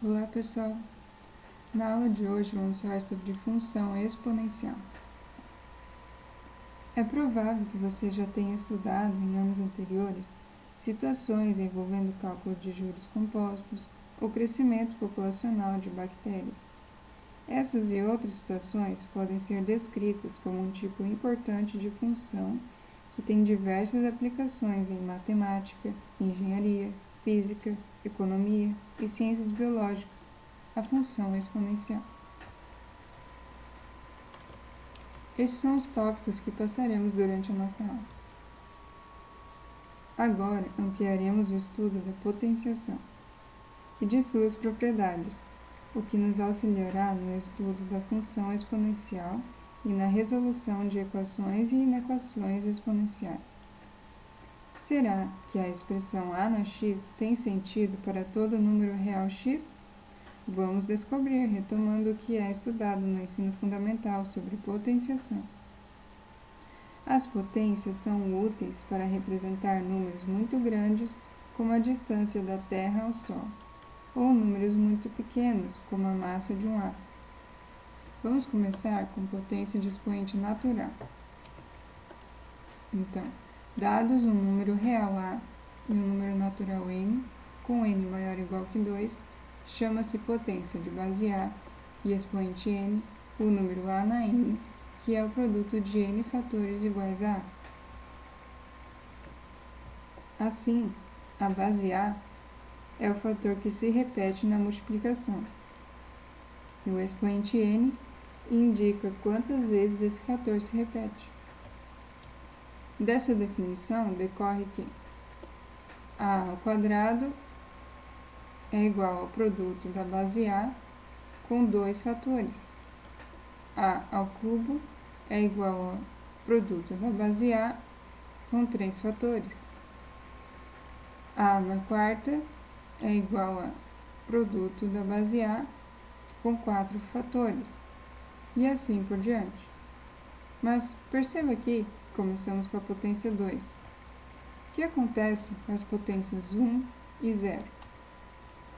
Olá pessoal, na aula de hoje vamos falar sobre função exponencial. É provável que você já tenha estudado em anos anteriores situações envolvendo cálculo de juros compostos ou crescimento populacional de bactérias. Essas e outras situações podem ser descritas como um tipo importante de função que tem diversas aplicações em matemática, engenharia, física, economia e ciências biológicas, a função exponencial. Esses são os tópicos que passaremos durante a nossa aula. Agora, ampliaremos o estudo da potenciação e de suas propriedades, o que nos auxiliará no estudo da função exponencial e na resolução de equações e inequações exponenciais. Será que a expressão a na x tem sentido para todo número real x? Vamos descobrir, retomando o que é estudado no ensino fundamental sobre potenciação. As potências são úteis para representar números muito grandes, como a distância da Terra ao Sol, ou números muito pequenos, como a massa de um átomo. Vamos começar com potência de expoente natural. Então, dados um número real A e um número natural n, com n maior ou igual que 2, chama-se potência de base A e expoente n, o número A na n, que é o produto de n fatores iguais a A. Assim, a base A é o fator que se repete na multiplicação, e o expoente n indica quantas vezes esse fator se repete. Dessa definição decorre que A ao quadrado é igual ao produto da base A com 2 fatores. A ao cubo é igual ao produto da base A com 3 fatores. A na quarta é igual a produto da base A com 4 fatores. E assim por diante. Mas perceba aqui que começamos com a potência 2. O que acontece com as potências 1 e 0?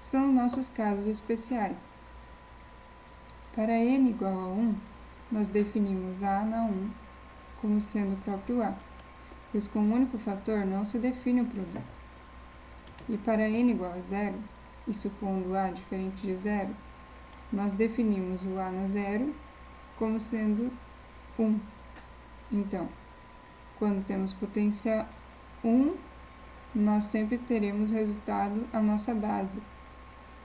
São nossos casos especiais. Para n igual a 1, nós definimos A na 1 como sendo o próprio A, pois com um único fator não se define o produto. E para n igual a 0, e supondo A diferente de 0, nós definimos o A na 0 como sendo 1. Então, quando temos potência 1, nós sempre teremos resultado a nossa base.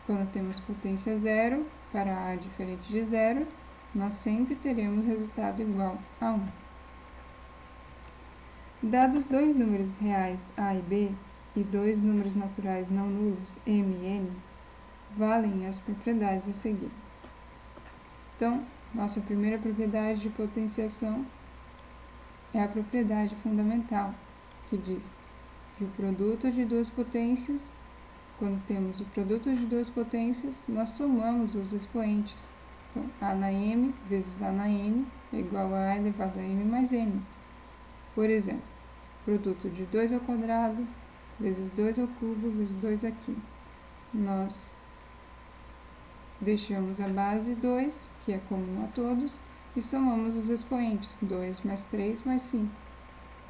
Quando temos potência 0, para A diferente de 0, nós sempre teremos resultado igual a 1. Dados dois números reais A e B e dois números naturais não nulos, M e N, valem as propriedades a seguir. Então, nossa primeira propriedade de potenciação é a propriedade fundamental, que diz que o produto de duas potências, quando temos o produto de duas potências, nós somamos os expoentes. Então, A na m vezes A na n é igual a A elevado a m mais n. Por exemplo, produto de 2 ao quadrado vezes 2 ao cubo vezes 2 aqui. Nós deixamos a base 2, que é comum a todos, e somamos os expoentes, 2 mais 3 mais 5,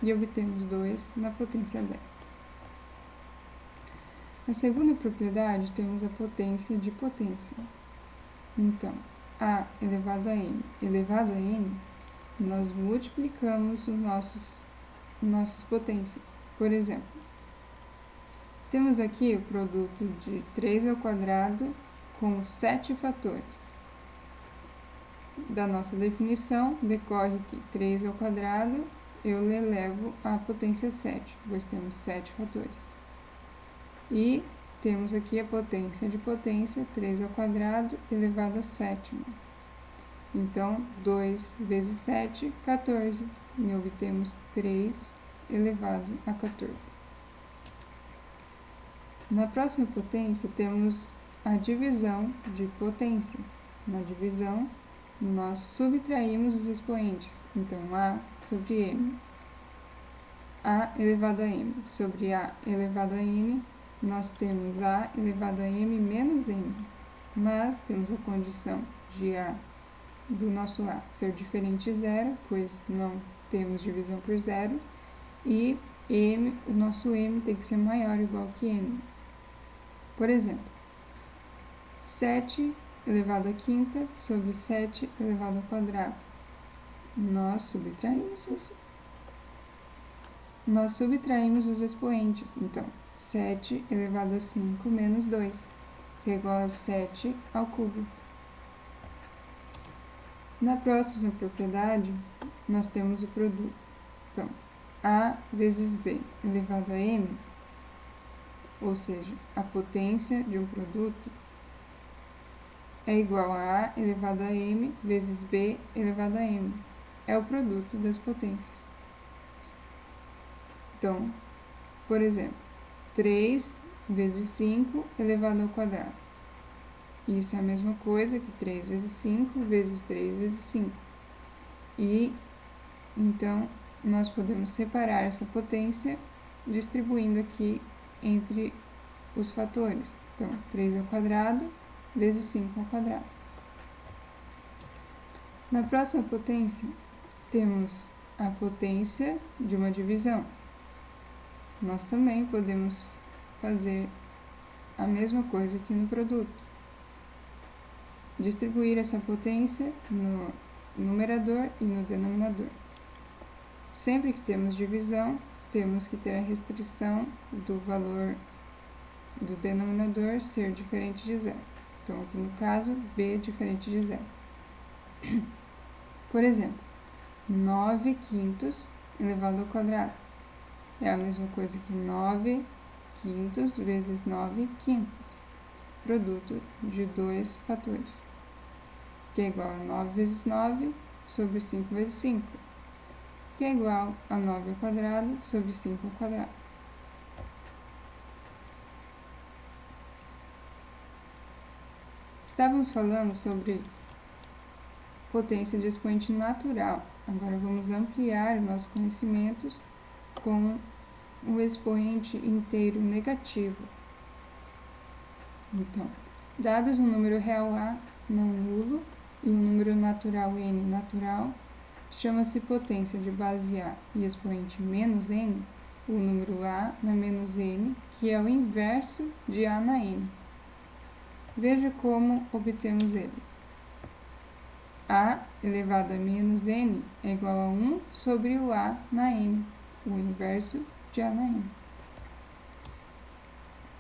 e obtemos 2 na potência 10. Na segunda propriedade, temos a potência de potência. Então, A elevado a n elevado a n, nós multiplicamos nossas potências. Por exemplo, temos aqui o produto de 3 ao quadrado com 7 fatores. Da nossa definição, decorre que 3 ao quadrado eu elevo à potência 7, pois temos 7 fatores. E temos aqui a potência de potência, 3 ao quadrado elevado a sétima. Então, 2 vezes 7, 14. E obtemos 3 elevado a 14. Na próxima potência, temos a divisão de potências. Na divisão, nós subtraímos os expoentes. Então, A sobre M. A elevado a M sobre A elevado a N, nós temos A elevado a M menos M. mas temos a condição de A do nosso A ser diferente de zero, pois não temos divisão por zero, e M, o nosso M tem que ser maior ou igual que N. Por exemplo, 7 elevado à quinta sobre 7 elevado ao quadrado. Nós subtraímos os expoentes. Então, 7 elevado a 5 menos 2, que é igual a 7 ao cubo. Na próxima propriedade, nós temos o produto. Então, A vezes B elevado a M, ou seja, a potência de um produto, é igual a A elevado a M vezes B elevado a M. É o produto das potências. Então, por exemplo, 3 vezes 5 elevado ao quadrado. Isso é a mesma coisa que 3 vezes 5 vezes 3 vezes 5. E, então, nós podemos separar essa potência distribuindo aqui entre os fatores. Então, 3 ao quadrado vezes 5 ao quadrado. Na próxima potência, temos a potência de uma divisão. Nós também podemos fazer a mesma coisa aqui no produto. Distribuir essa potência no numerador e no denominador. Sempre que temos divisão, temos que ter a restrição do valor do denominador ser diferente de zero. Então, aqui no caso, B diferente de zero. Por exemplo, 9 quintos elevado ao quadrado. É a mesma coisa que 9 quintos vezes 9 quintos. Produto de dois fatores, que é igual a 9 vezes 9 sobre 5 vezes 5, que é igual a 9 ao quadrado sobre 5 ao quadrado. Estávamos falando sobre potência de expoente natural. Agora vamos ampliar nossos conhecimentos com o expoente inteiro negativo. Então, dados um número real A não nulo e um número natural N natural, chama-se potência de base A e expoente menos N, o número A na menos N, que é o inverso de A na N. Veja como obtemos ele. A elevado a menos N é igual a 1 sobre o A na N, o inverso de A na N.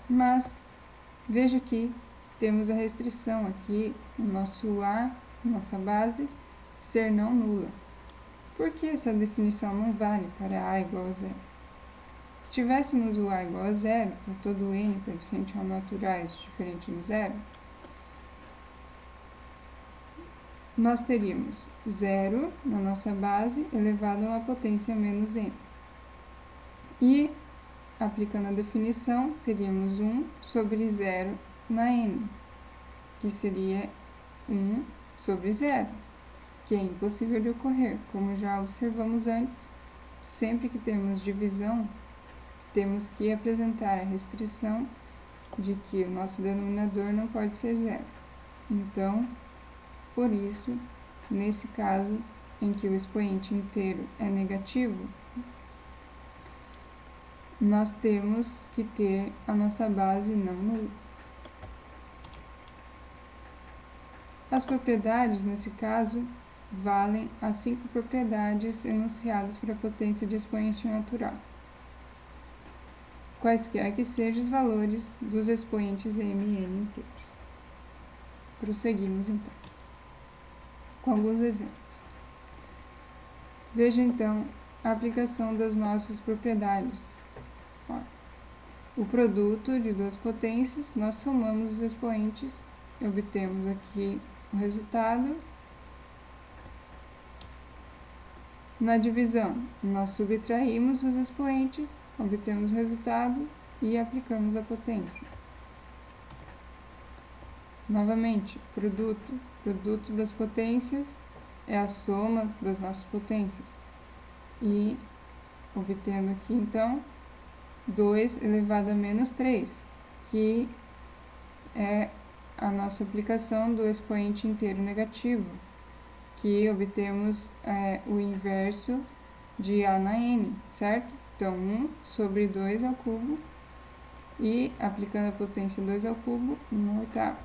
Mas, veja que temos a restrição aqui, o nosso A, nossa base, ser não nula. Por que essa definição não vale para A igual a zero? Se tivéssemos o A igual a zero, para todo N pertencente ao naturais diferente de zero, nós teríamos 0 na nossa base elevado a uma potência menos N. E, aplicando a definição, teríamos 1 sobre 0 na N, que seria 1 sobre 0, que é impossível de ocorrer. Como já observamos antes, sempre que temos divisão, temos que apresentar a restrição de que o nosso denominador não pode ser zero. Então, por isso, nesse caso em que o expoente inteiro é negativo, nós temos que ter a nossa base não nula. As propriedades, nesse caso, valem as 5 propriedades enunciadas para a potência de expoente natural, quaisquer que sejam os valores dos expoentes M e N inteiros. Prosseguimos, então, com alguns exemplos. Veja, então, a aplicação das nossas propriedades. O produto de duas potências, nós somamos os expoentes e obtemos aqui o resultado. Na divisão, nós subtraímos os expoentes, obtemos o resultado e aplicamos a potência. Novamente, produto das potências é a soma das nossas potências. E, obtendo aqui, então, 2 elevado a menos 3, que é a nossa aplicação do expoente inteiro negativo, que obtemos o inverso de A na N, certo? Então, 1 sobre 2 ao cubo, e aplicando a potência 2 ao cubo, 1/8.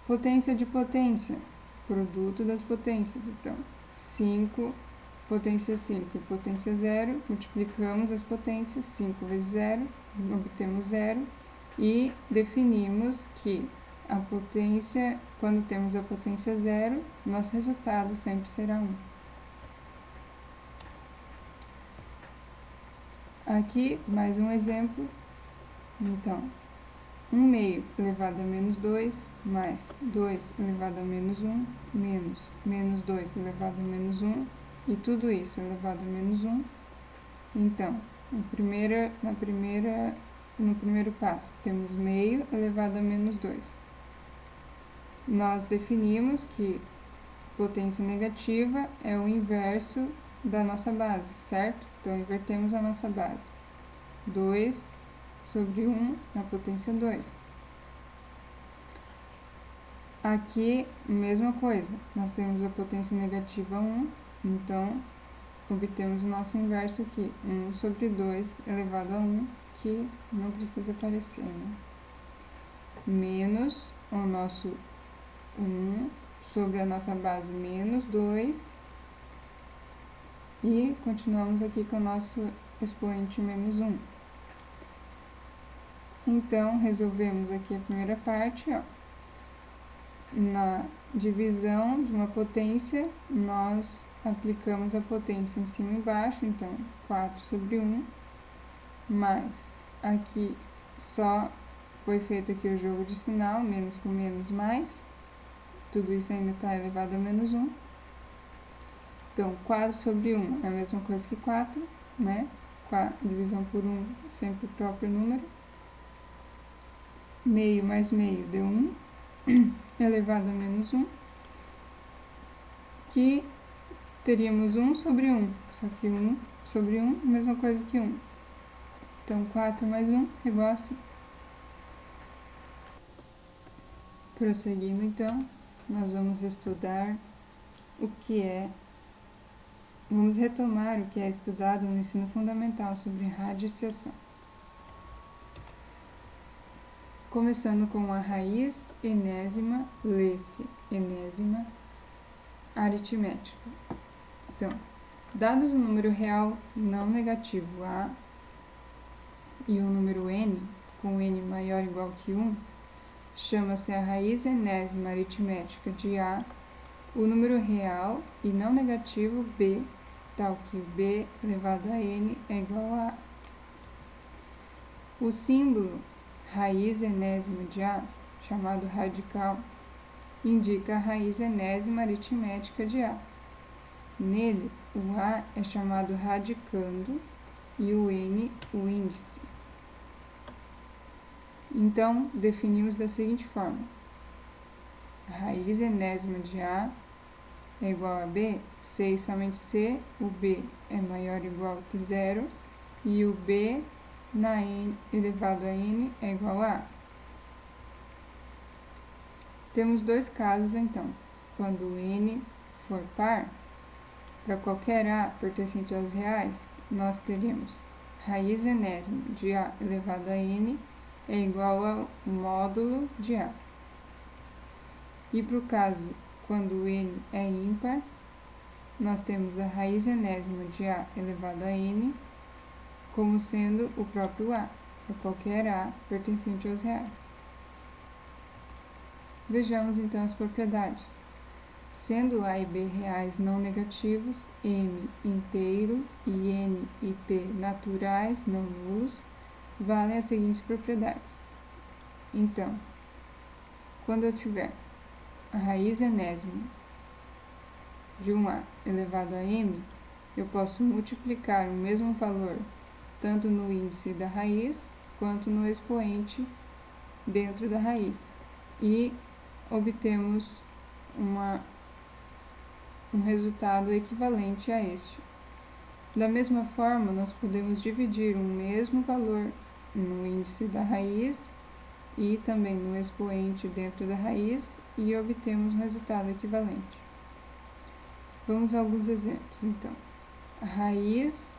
Potência de potência, produto das potências. Então, 5, potência 5 e potência 0, multiplicamos as potências, 5 vezes 0, obtemos 0, e definimos que a potência, quando temos a potência 0, nosso resultado sempre será 1. Aqui, mais um exemplo. Então, 1/2 elevado a menos 2, mais 2 elevado a menos 1, menos 2 elevado a menos 1, e tudo isso elevado a menos 1. Então, no primeiro passo, temos meio elevado a menos 2. Nós definimos que potência negativa é o inverso da nossa base, certo? Então, invertemos a nossa base. 2 sobre 1 na potência 2. Aqui, mesma coisa, nós temos a potência negativa 1, então obtemos o nosso inverso aqui, 1 sobre 2 elevado a 1, que não precisa aparecer, né? Menos o nosso 1 sobre a nossa base menos 2, e continuamos aqui com o nosso expoente menos 1. Então, resolvemos aqui a primeira parte, ó. Na divisão de uma potência, nós aplicamos a potência em cima e embaixo, então 4 sobre 1, mais aqui só foi feito aqui o jogo de sinal, menos com menos mais, tudo isso ainda está elevado a menos 1. Então, 4 sobre 1 é a mesma coisa que 4, né? Divisão por 1, sempre o próprio número. Meio mais meio deu 1, elevado a menos 1, que teríamos 1 sobre 1, só que 1 sobre 1 é a mesma coisa que 1. Então, 4 mais 1 é igual a 5. Prosseguindo, então, nós vamos estudar vamos retomar o que é estudado no ensino fundamental sobre radiciação. Começando com a raiz enésima, lê-se enésima aritmética. Então, dados o número real não negativo A e o número n, com n maior ou igual que 1, chama-se a raiz enésima aritmética de A, o número real e não negativo B, tal que B elevado a n é igual a A. O símbolo raiz enésima de A, chamado radical, indica a raiz enésima aritmética de A. Nele, o A é chamado radicando e o n o índice. Então, definimos da seguinte forma: a raiz enésima de A é igual a B, se e somente se o B é maior ou igual que 0 e o B na n elevado a n é igual a A. Temos dois casos, então. Quando o n for par, para qualquer A pertencente aos reais, nós teremos raiz enésima de A elevado a n é igual ao módulo de A. E para o caso quando o n é ímpar, nós temos a raiz enésima de A elevado a n como sendo o próprio A, para qualquer A pertencente aos reais. Vejamos então as propriedades. Sendo A e B reais não negativos, M inteiro e N e P naturais não nulos, valem as seguintes propriedades. Então, quando eu tiver a raiz enésima de 1A elevado a m, eu posso multiplicar o mesmo valor tanto no índice da raiz quanto no expoente dentro da raiz, e obtemos um resultado equivalente a este. Da mesma forma, nós podemos dividir um mesmo valor no índice da raiz e também no expoente dentro da raiz e obtemos um resultado equivalente. Vamos a alguns exemplos, então. A raiz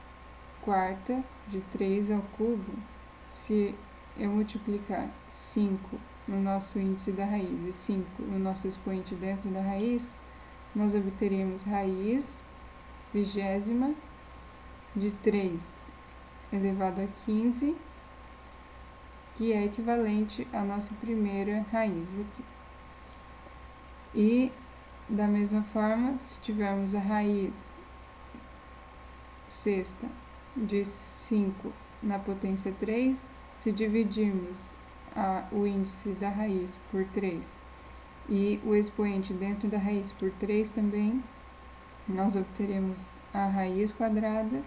quarta de 3 ao cubo, se eu multiplicar 5 no nosso índice da raiz e 5 no nosso expoente dentro da raiz, nós obteremos raiz vigésima de 3 elevado a 15, que é equivalente à nossa primeira raiz aqui. E, da mesma forma, se tivermos a raiz sexta de 5 na potência 3, se dividirmos o índice da raiz por 3 e o expoente dentro da raiz por 3 também, nós obteremos a raiz quadrada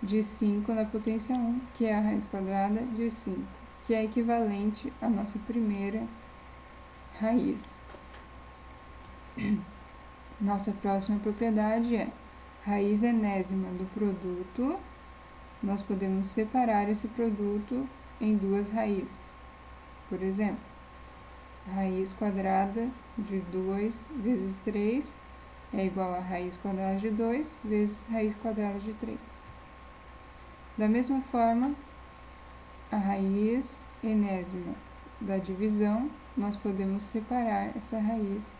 de 5 na potência 1, que é a raiz quadrada de 5, que é equivalente à nossa primeira raiz. Nossa próxima propriedade é raiz enésima do produto. Nós podemos separar esse produto em duas raízes. Por exemplo, raiz quadrada de 2 vezes 3 é igual a raiz quadrada de 2 vezes raiz quadrada de 3. Da mesma forma, a raiz enésima da divisão, nós podemos separar essa raiz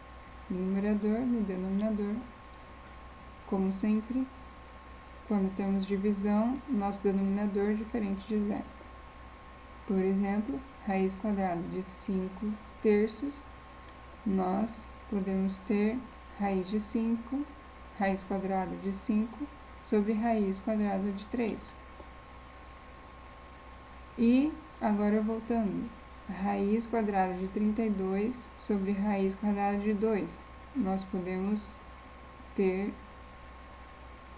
no numerador, no denominador. Como sempre, quando temos divisão, nosso denominador é diferente de zero. Por exemplo, raiz quadrada de 5 terços, nós podemos ter raiz de 5, raiz quadrada de 5 sobre raiz quadrada de 3. E agora voltando, raiz quadrada de 32 sobre raiz quadrada de 2. Nós podemos ter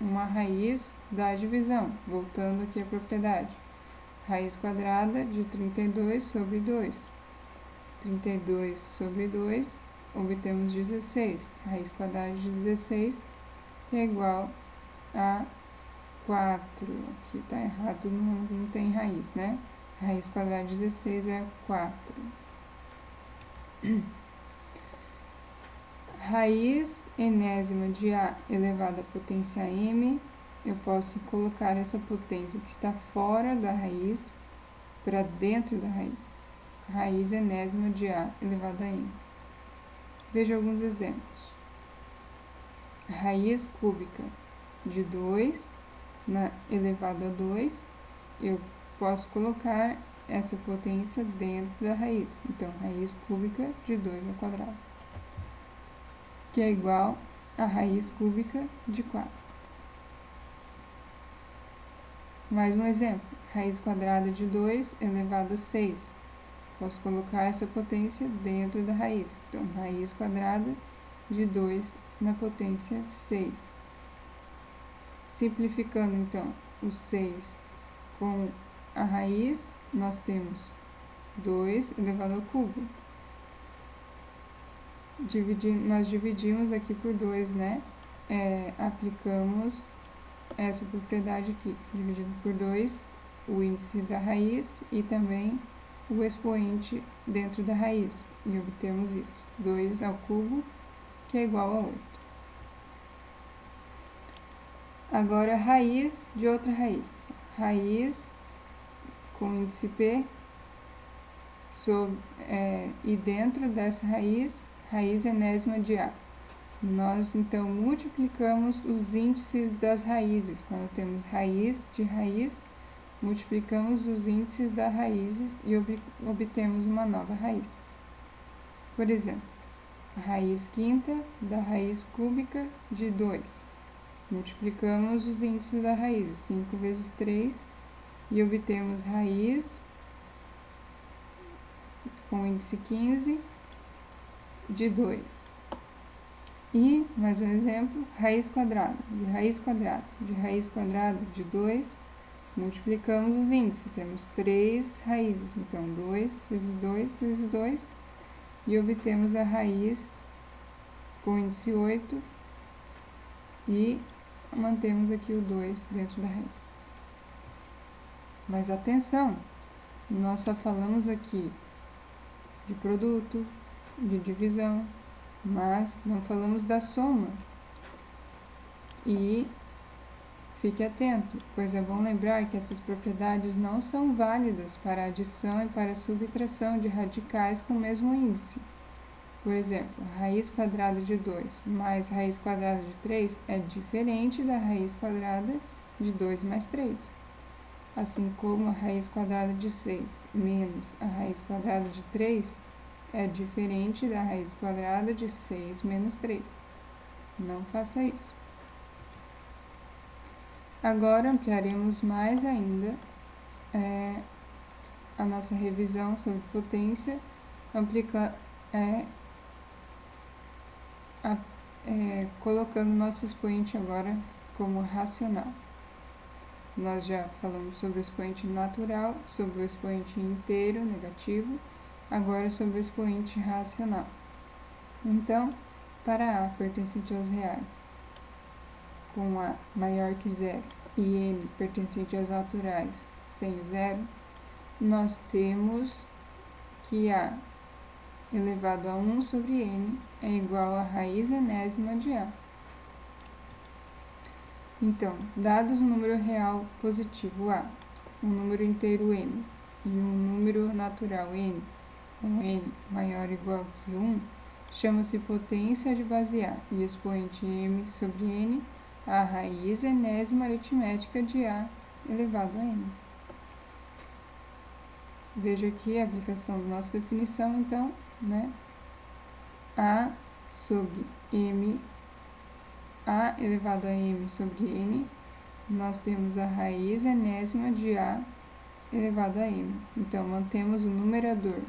uma raiz da divisão, voltando aqui à propriedade. Raiz quadrada de 32 sobre 2. 32 sobre 2, obtemos 16. Raiz quadrada de 16, que é igual a 4. Aqui está errado, não tem raiz, né? Raiz quadrada de 16 é 4. Raiz enésima de A elevado à potência m, eu posso colocar essa potência que está fora da raiz para dentro da raiz. Raiz enésima de A elevado a m. Veja alguns exemplos. Raiz cúbica de 2 elevado a 2, eu posso colocar essa potência dentro da raiz. Então, raiz cúbica de 2 ao quadrado, que é igual a raiz cúbica de 4. Mais um exemplo. Raiz quadrada de 2 elevado a 6. Posso colocar essa potência dentro da raiz. Então, raiz quadrada de 2 na potência 6. Simplificando, então, o 6 com a raiz, nós temos 2 elevado ao cubo. Nós dividimos aqui por 2, né? Aplicamos essa propriedade aqui, dividido por 2, o índice da raiz e também o expoente dentro da raiz. E obtemos isso, 2 ao cubo, que é igual a 8. Agora, raiz de outra raiz. Raiz com índice P, e dentro dessa raiz, raiz enésima de A. Nós, então, multiplicamos os índices das raízes. Quando temos raiz de raiz, multiplicamos os índices das raízes e obtemos uma nova raiz. Por exemplo, a raiz quinta da raiz cúbica de 2. Multiplicamos os índices da raiz, 5 vezes 3, e obtemos raiz com índice 15 de 2. E, mais um exemplo, raiz quadrada de raiz quadrada de raiz quadrada de 2, multiplicamos os índices, temos 3 raízes, então 2 vezes 2 vezes 2, e obtemos a raiz com índice 8, e mantemos aqui o 2 dentro da raiz. Mas atenção, nós só falamos aqui de produto, de divisão, mas não falamos da soma. E fique atento, pois é bom lembrar que essas propriedades não são válidas para a adição e para a subtração de radicais com o mesmo índice. Por exemplo, raiz quadrada de 2 mais raiz quadrada de 3 é diferente da raiz quadrada de 2 mais 3. Assim como a raiz quadrada de 6 menos a raiz quadrada de 3 é diferente da raiz quadrada de 6 menos 3. Não faça isso. Agora ampliaremos mais ainda a nossa revisão sobre potência, colocando nosso expoente agora como racional. Nós já falamos sobre o expoente natural, sobre o expoente inteiro, negativo, agora sobre o expoente racional. Então, para A pertencente aos reais, com A maior que zero e N pertencente aos naturais sem o zero, nós temos que A elevado a 1 sobre N é igual a raiz enésima de A. Então, dados um número real positivo A, um número inteiro N e um número natural N, com N maior ou igual que 1, chama-se potência de base A e expoente M sobre N a raiz enésima aritmética de A elevado a N. Veja aqui a aplicação da nossa definição, então, A sobre M, A elevado a M sobre N, nós temos a raiz enésima de A elevado a M. Então, mantemos o numerador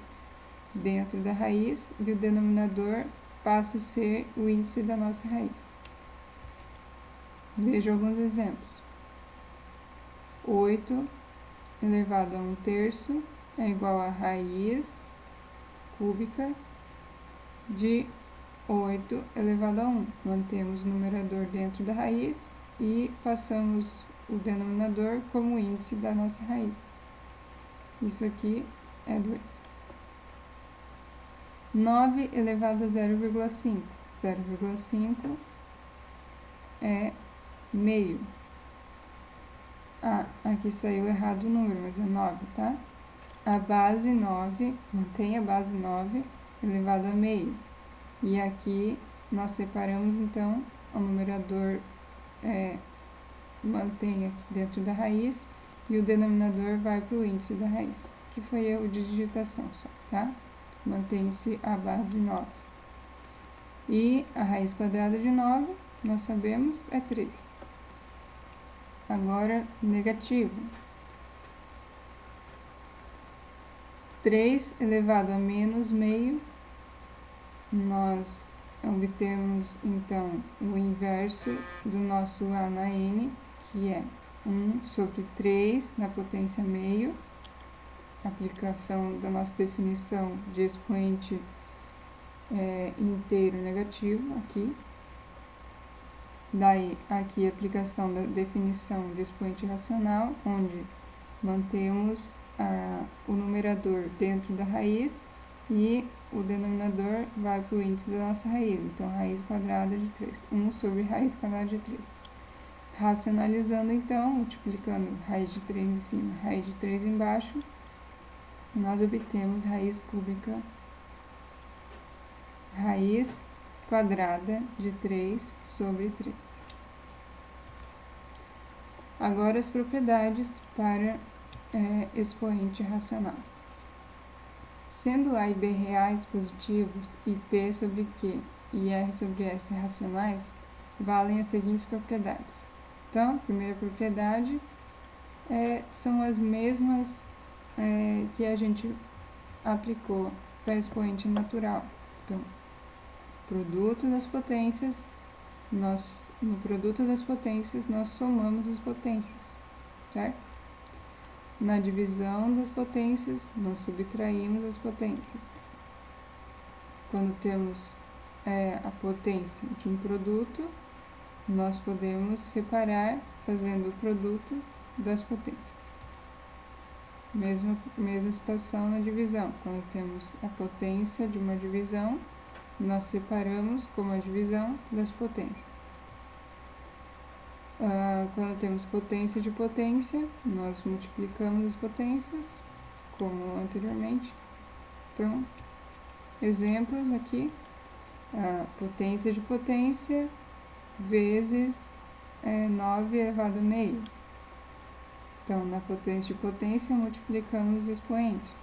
dentro da raiz e o denominador passa a ser o índice da nossa raiz. Veja alguns exemplos. 8 elevado a 1/3 é igual a raiz cúbica de 8 elevado a 1. Mantemos o numerador dentro da raiz e passamos o denominador como índice da nossa raiz. Isso aqui é 2. 9 elevado a 0,5. 0,5 é meio. Aqui saiu errado o número, mas é 9, tá? A base 9, mantém a base 9 elevado a meio. E aqui nós separamos, então, o numerador mantém aqui dentro da raiz e o denominador vai para o índice da raiz, que foi erro de digitação só, tá? Mantém-se a base 9. E a raiz quadrada de 9, nós sabemos, é 3. Agora, negativo. 3 elevado a menos meio, nós obtemos, então, o inverso do nosso A na N, que é 1 sobre 3 na potência meio, aplicação da nossa definição de expoente inteiro negativo, aqui. Daí, aqui a aplicação da definição de expoente racional, onde mantemos o numerador dentro da raiz e o denominador vai para o índice da nossa raiz. Então, raiz quadrada de 3. 1 sobre raiz quadrada de 3. Racionalizando, então, multiplicando raiz de 3 em cima, raiz de 3 embaixo, nós obtemos raiz cúbica, raiz quadrada de 3 sobre 3. Agora as propriedades para expoente racional. Sendo A e B reais positivos e P sobre Q e R sobre S racionais, valem as seguintes propriedades. Então, a primeira propriedade são as mesmas que a gente aplicou para expoente natural. Então, produto das potências, no produto das potências nós somamos as potências, certo? Na divisão das potências, nós subtraímos as potências. Quando temos a potência de um produto, nós podemos separar fazendo o produto das potências. Mesma situação na divisão. Quando temos a potência de uma divisão, nós separamos como a divisão das potências. Quando temos potência de potência, nós multiplicamos as potências, como anteriormente. Então, exemplos aqui, a potência de potência vezes 9 elevado a meio. Então, na potência de potência, multiplicamos os expoentes.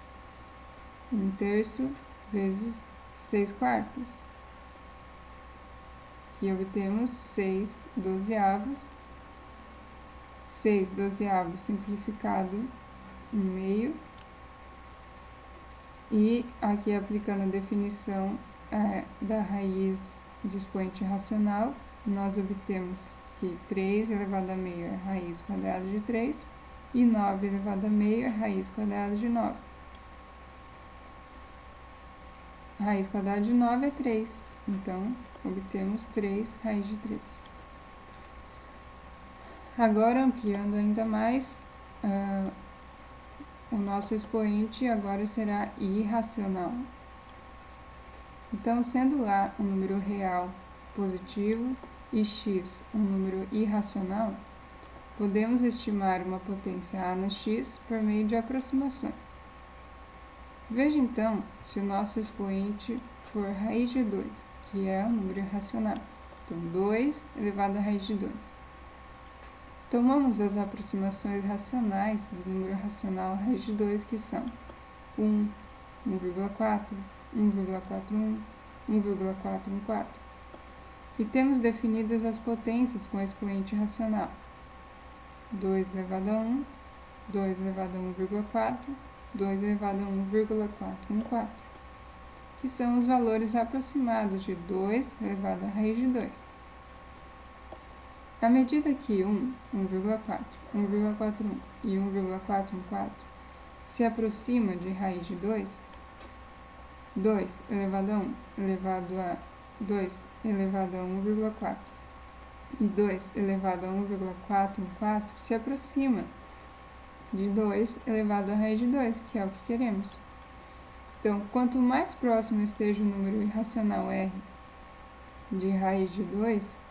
1/3 vezes 6/4. Aqui obtemos 6/12. 6/12 simplificado em meio. E aqui, aplicando a definição da raiz de expoente racional, nós obtemos que 3 elevado a meio é raiz quadrada de 3 e 9 elevado a meio é raiz quadrada de 9. A raiz quadrada de 9 é 3, então obtemos 3 raiz de 3. Agora, ampliando ainda mais, o nosso expoente agora será irracional. Então, sendo A um número real positivo e x um número irracional, podemos estimar uma potência A no x por meio de aproximações. Veja então se o nosso expoente for raiz de 2, que é um número irracional. Então, 2 elevado à raiz de 2. Tomamos as aproximações racionais do número racional raiz de 2, que são 1, 1,4, 1,41, 1,414. E temos definidas as potências com expoente racional. 2 elevado a 1, 2 elevado a 1,4, 2 elevado a 1,414, que são os valores aproximados de 2 elevado à raiz de 2. À medida que 1, 1,4, 1,41 e 1,414 se aproxima de raiz de 2, 2 elevado a 1 elevado a 2 elevado a 1,4 e 2 elevado a 1,414 se aproxima de 2 elevado à raiz de 2, que é o que queremos. Então, quanto mais próximo esteja o número irracional r de raiz de 2,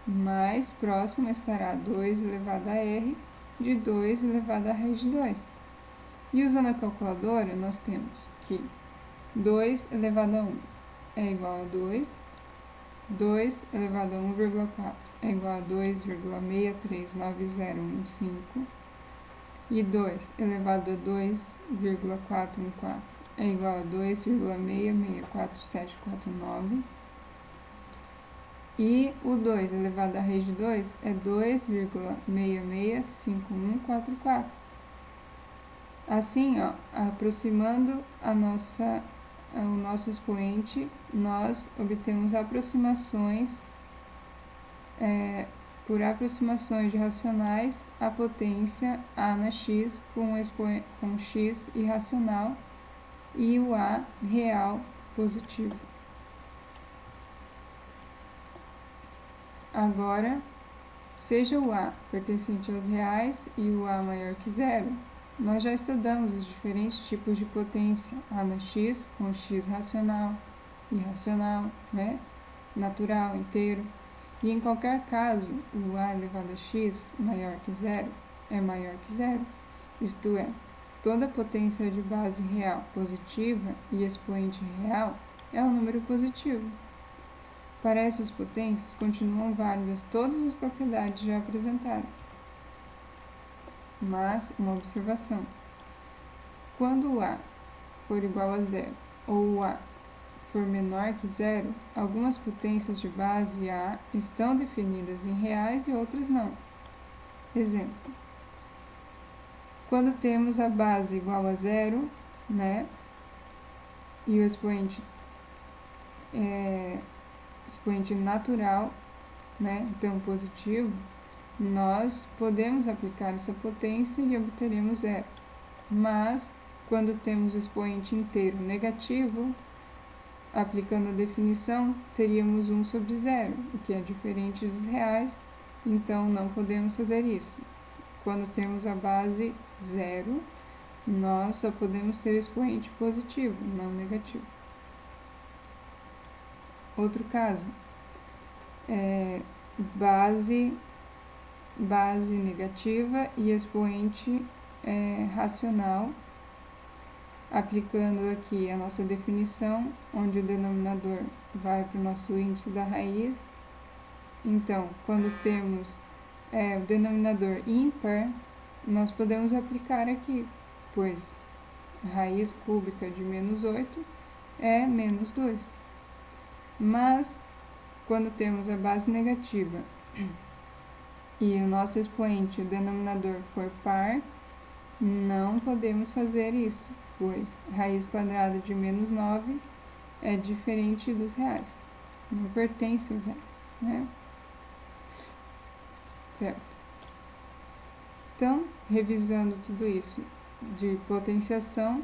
mais próximo estará 2 elevado a r de 2 elevado à raiz de 2. E usando a calculadora, nós temos que 2 elevado a 1 é igual a 2, 2 elevado a 1,4 é igual a 2,639015, e 2 elevado a 2,414 é igual a 2,664749, e o 2 elevado à raiz de 2 é 2,665144. Assim, aproximando o nosso expoente, nós obtemos aproximações, por aproximações de racionais, a potência A na x com x irracional e o A real positivo. Agora, seja o A pertencente aos reais e o A maior que zero, nós já estudamos os diferentes tipos de potência A na x com x racional, irracional, natural, inteiro. E em qualquer caso, o A elevado a x maior que zero é maior que zero. Isto é, toda potência de base real positiva e expoente real é um número positivo. Para essas potências, continuam válidas todas as propriedades já apresentadas. Mas, uma observação: quando o A for igual a zero ou o A for menor que zero, algumas potências de base A estão definidas em reais e outras não. Exemplo: quando temos a base igual a zero, e o expoente natural, então positivo, nós podemos aplicar essa potência e obteremos zero. Mas, quando temos o expoente inteiro negativo, aplicando a definição, teríamos 1 sobre 0, o que é diferente dos reais, então não podemos fazer isso. Quando temos a base 0 nós só podemos ter expoente positivo, não negativo. Outro caso, base negativa e expoente racional, aplicando aqui a nossa definição, onde o denominador vai para o nosso índice da raiz. Então, quando temos o denominador ímpar, nós podemos aplicar aqui, pois raiz cúbica de menos 8 é menos 2. Mas, quando temos a base negativa e o nosso expoente, o denominador, for par, não podemos fazer isso, pois raiz quadrada de menos 9 é diferente dos reais, não pertence aos reais, né? Certo? Então, revisando tudo isso de potenciação,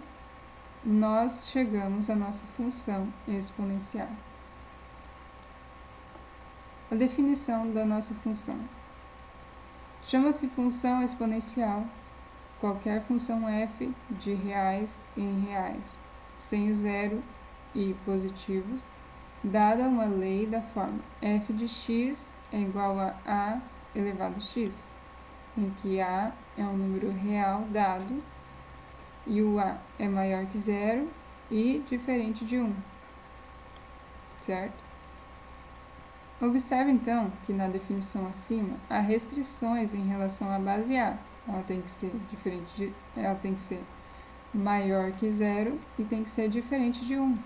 nós chegamos à nossa função exponencial. A definição da nossa função. Chama-se função exponencial qualquer função f de reais em reais, sem o zero e positivos, dada uma lei da forma f de x é igual a elevado a x, em que a é um número real dado e o a é maior que zero e diferente de 1, certo? Observe, então, que na definição acima há restrições em relação à base A. Ela tem que ser ela tem que ser maior que zero e tem que ser diferente de 1.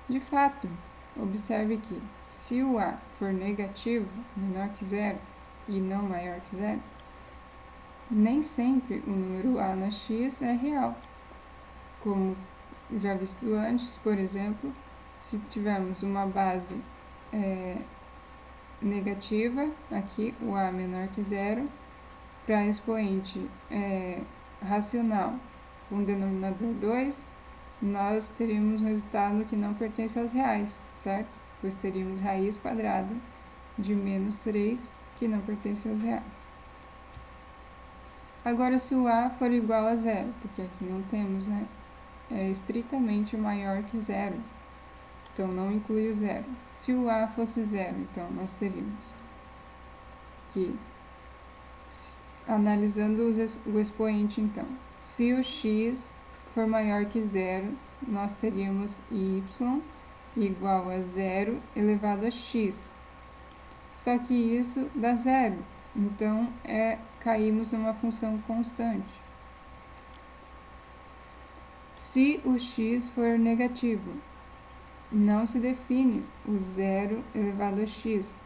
De fato, observe que se o A for negativo, menor que zero, e não maior que zero, nem sempre o número A na x é real. Como já visto antes, por exemplo, se tivermos uma base negativa, aqui o A menor que zero, para expoente racional com denominador 2, nós teríamos um resultado que não pertence aos reais, certo? Pois teríamos raiz quadrada de menos 3, que não pertence aos reais. Agora, se o A for igual a zero, porque aqui não temos, né? É estritamente maior que zero, então não inclui o zero. Se o A fosse zero, então nós teríamos que, analisando o expoente, então, se o x for maior que zero, nós teríamos y igual a zero elevado a x. Só que isso dá zero, então caímos numa função constante. Se o x for negativo, não se define o zero elevado a x.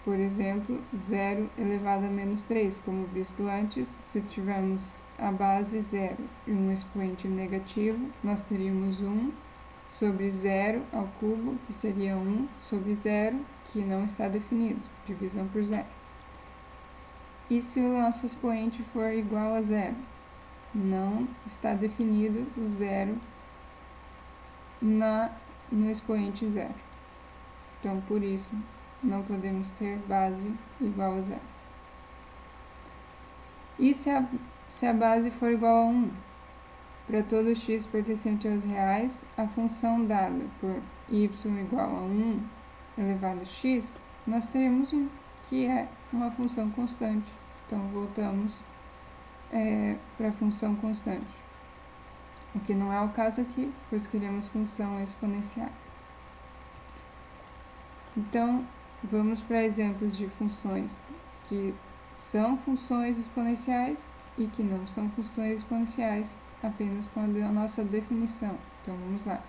Por exemplo, 0 elevado a menos 3, como visto antes, se tivermos a base 0 e um expoente negativo, nós teríamos 1 sobre 0 ao cubo, que seria 1 sobre 0, que não está definido, divisão por 0. E se o nosso expoente for igual a 0? Não está definido o 0 no expoente 0. Então, por isso, não podemos ter base igual a 0. E se a base for igual a 1? Para todo x pertencente aos reais, a função dada por y igual a 1 elevado a x, nós teremos 1, que é uma função constante. Então, voltamos para a função constante. O que não é o caso aqui, pois queremos funções exponenciais. Então, vamos para exemplos de funções que são funções exponenciais e que não são funções exponenciais, apenas com a nossa definição. Então, vamos lá.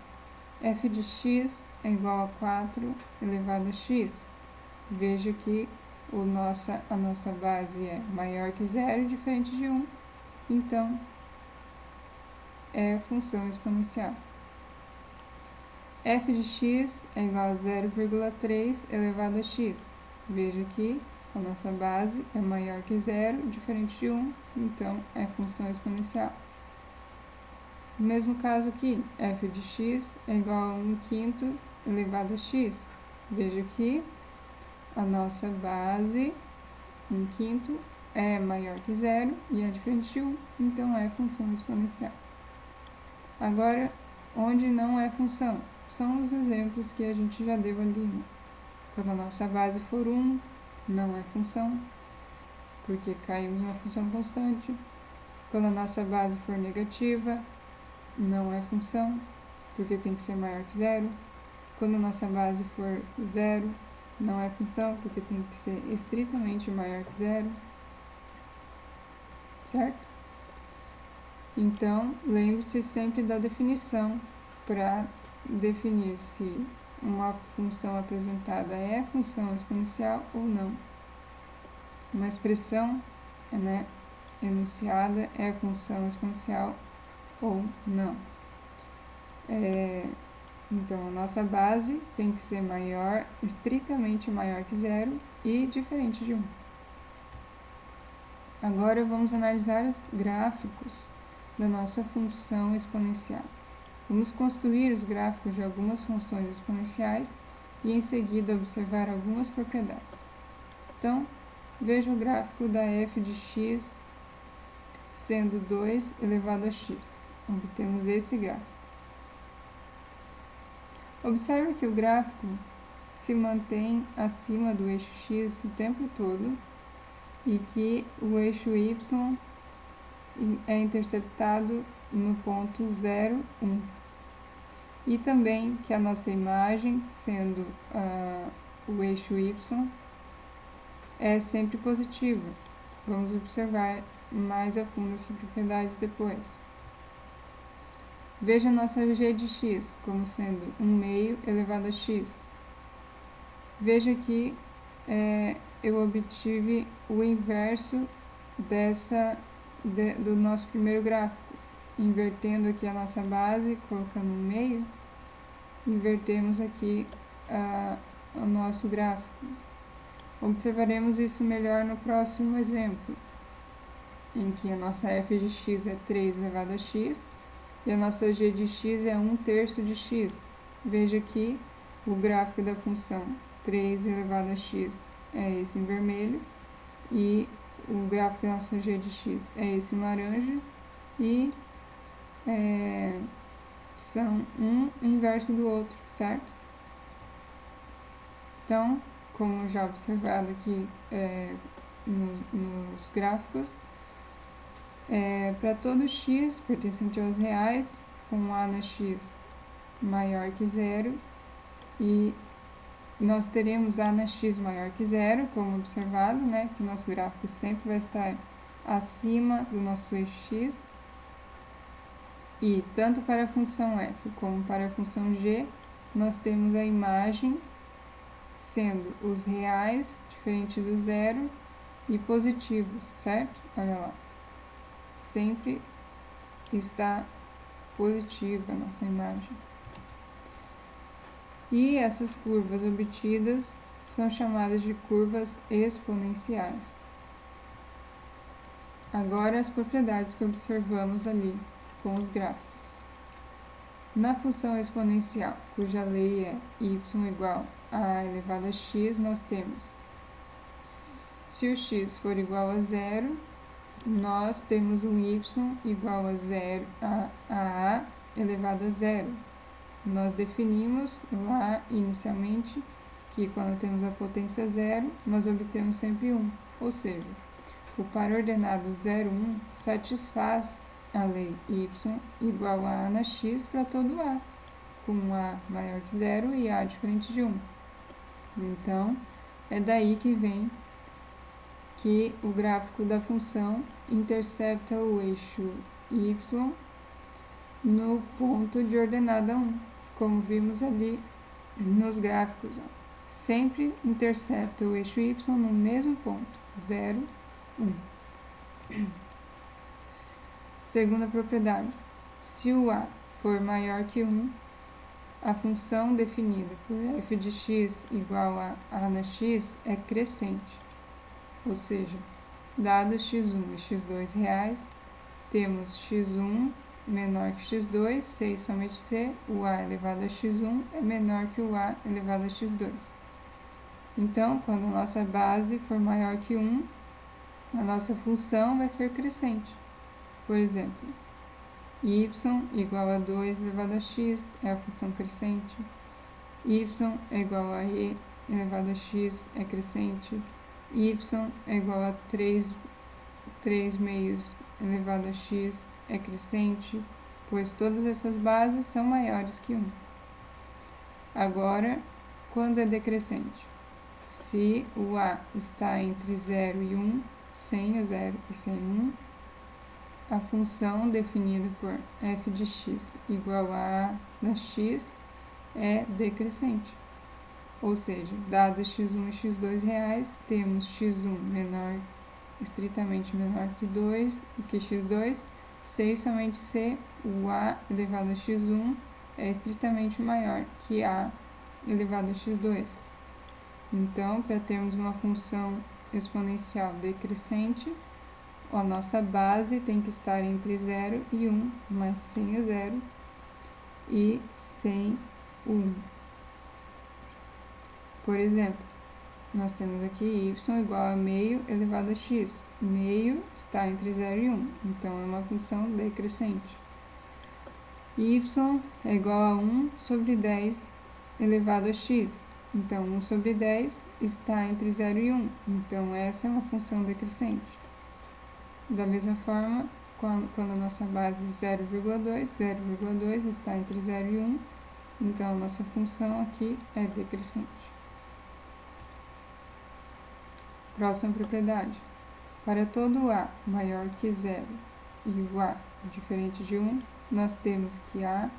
f de x é igual a 4 elevado a x. Veja que a nossa base é maior que 0 e diferente de 1. Então, é função exponencial. f de x é igual a 0,3 elevado a x. Veja que a nossa base é maior que 0, diferente de 1, então é função exponencial. No mesmo caso aqui, f de x é igual a 1/5 elevado a x. Veja que a nossa base, 1/5, é maior que zero e é diferente de 1, então é função exponencial. Agora, onde não é função? São os exemplos que a gente já deu ali, né? Quando a nossa base for 1, não é função, porque caímos na função constante. Quando a nossa base for negativa, não é função, porque tem que ser maior que zero. Quando a nossa base for zero, não é função, porque tem que ser estritamente maior que zero. Certo? Então, lembre-se sempre da definição para definir se uma função apresentada é função exponencial ou não. Uma expressão, né, enunciada é função exponencial ou não. Então, a nossa base tem que ser maior, estritamente maior que zero e diferente de 1. Agora vamos analisar os gráficos da nossa função exponencial. Vamos construir os gráficos de algumas funções exponenciais e em seguida observar algumas propriedades. Então, veja o gráfico da f de x sendo 2 elevado a x. Obtemos esse gráfico. Observe que o gráfico se mantém acima do eixo x o tempo todo e que o eixo y é interceptado no ponto 0, 1. E também que a nossa imagem, sendo o eixo y, é sempre positiva. Vamos observar mais a fundo essas propriedades depois. Veja a nossa g de x como sendo 1 meio elevado a x. Veja que eu obtive o inverso do nosso primeiro gráfico. Invertendo aqui a nossa base, colocando 1 meio, invertemos aqui o nosso gráfico. Observaremos isso melhor no próximo exemplo, em que a nossa f de x é 3 elevado a x e a nossa g de x é 1/3 de x. Veja que o gráfico da função 3 elevado a x é esse em vermelho e o gráfico da nossa g de x é esse em laranja e são um inverso do outro, certo? Então, como já observado aqui nos gráficos, para todo x pertencente aos reais, com a na x maior que zero, e nós teremos a na x maior que zero, como observado, né, que o nosso gráfico sempre vai estar acima do nosso eixo x, e tanto para a função f como para a função g, nós temos a imagem sendo os reais, diferente do zero, e positivos, certo? Olha lá. Sempre está positiva a nossa imagem. E essas curvas obtidas são chamadas de curvas exponenciais. Agora as propriedades que observamos ali com os gráficos. Na função exponencial, cuja lei é y igual a elevado a x, nós temos, se o x for igual a zero, nós temos um y igual a zero a elevado a zero. Nós definimos lá inicialmente que quando temos a potência zero, nós obtemos sempre 1, ou seja, o par ordenado 0, 1 satisfaz a lei y igual a na x para todo a, com a maior que zero e a diferente de 1. Então, é daí que vem que o gráfico da função intercepta o eixo y no ponto de ordenada 1, como vimos ali nos gráficos. Sempre intercepta o eixo y no mesmo ponto, 0, 1. Segunda propriedade, se o a for maior que 1, a função definida por f de x igual a na x é crescente. Ou seja, dados x1 e x2 reais, temos x1 menor que x2, c e somente c, o a elevado a x1 é menor que o a elevado a x2. Então, quando a nossa base for maior que 1, a nossa função vai ser crescente. Por exemplo, y igual a 2 elevado a x é a função crescente, y é igual a e elevado a x é crescente, y é igual a 3 meios elevado a x é crescente, pois todas essas bases são maiores que 1. Agora, quando é decrescente? Se o a está entre 0 e 1, sem o 0 e sem 1, a função definida por f de x igual a da x é decrescente. Ou seja, dados x1 e x2 reais, temos x1 estritamente menor que 2 do que x2, se e somente se o a elevado a x1 é estritamente maior que a elevado a x2. Então, para termos uma função exponencial decrescente, a nossa base tem que estar entre 0 e 1, mas sem o 0 e sem o 1. Por exemplo, nós temos aqui y igual a meio elevado a x. Meio está entre 0 e 1, então é uma função decrescente. Y é igual a 1 sobre 10 elevado a x. Então, 1 sobre 10 está entre 0 e 1, então essa é uma função decrescente. Da mesma forma, quando a nossa base é 0,2 está entre 0 e 1, então a nossa função aqui é decrescente. Próxima propriedade. Para todo a maior que 0 e o a diferente de 1, nós temos que a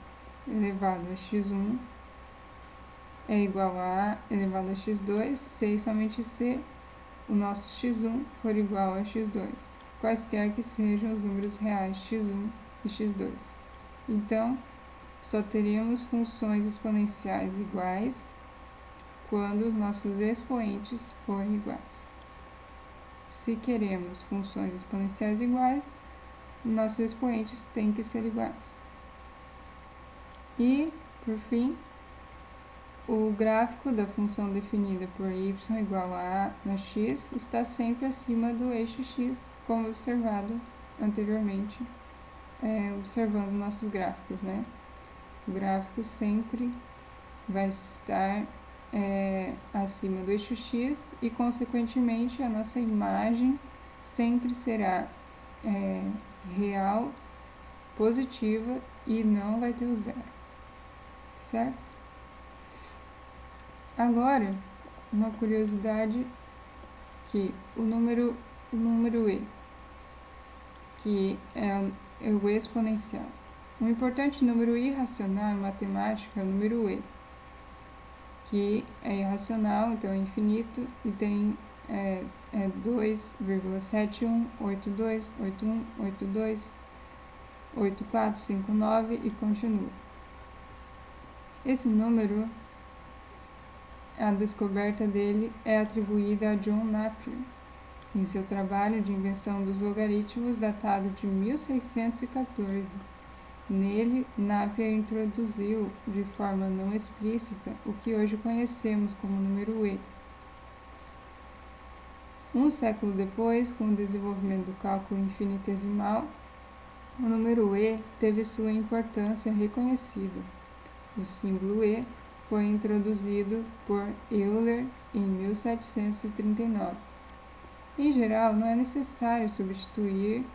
elevado a x1 é igual a a elevado a x2, se e somente se o nosso x1 for igual a x2, quaisquer que sejam os números reais x1 e x2. Então, só teremos funções exponenciais iguais quando os nossos expoentes forem iguais. Se queremos funções exponenciais iguais, nossos expoentes têm que ser iguais. E, por fim, o gráfico da função definida por y igual a na x está sempre acima do eixo x, como observado anteriormente, observando nossos gráficos, né? O gráfico sempre vai estar acima do eixo x e, consequentemente, a nossa imagem sempre será real, positiva e não vai ter o zero, certo? Agora, uma curiosidade, que o número e, que é o exponencial. Um importante número irracional em matemática é o número e, que é irracional, então é infinito, e tem 2,7182, 81, 82, 8459 e continua. Esse número, a descoberta dele é atribuída a John Napier, em seu trabalho de invenção dos logaritmos datado de 1614. Nele, Napier introduziu de forma não explícita o que hoje conhecemos como número e. Um século depois, com o desenvolvimento do cálculo infinitesimal, o número e teve sua importância reconhecida. O símbolo e foi introduzido por Euler em 1739. Em geral, não é necessário substituir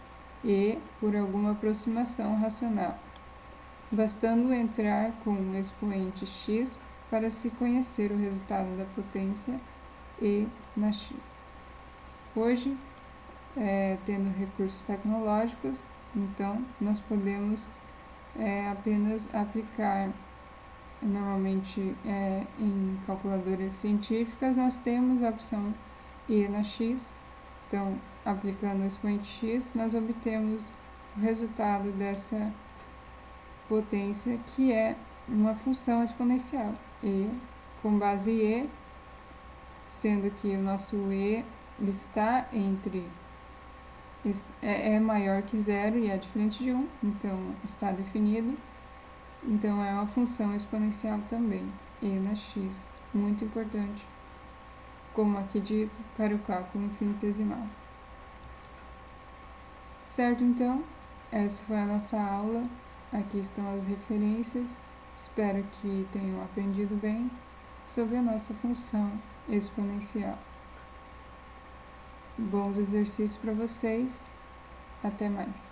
e por alguma aproximação racional, bastando entrar com o expoente x para se conhecer o resultado da potência e na x. Hoje, tendo recursos tecnológicos, então nós podemos apenas aplicar. Normalmente, em calculadoras científicas, nós temos a opção e na x. Então, aplicando o expoente x, nós obtemos o resultado dessa potência, que é uma função exponencial. E, com base em e, sendo que o nosso e está entre é maior que 0 e é diferente de 1, então está definido. Então, é uma função exponencial também, e na x, muito importante, como aqui dito, para o cálculo infinitesimal. Certo, então, essa foi a nossa aula. Aqui estão as referências. Espero que tenham aprendido bem sobre a nossa função exponencial. Bons exercícios para vocês. Até mais.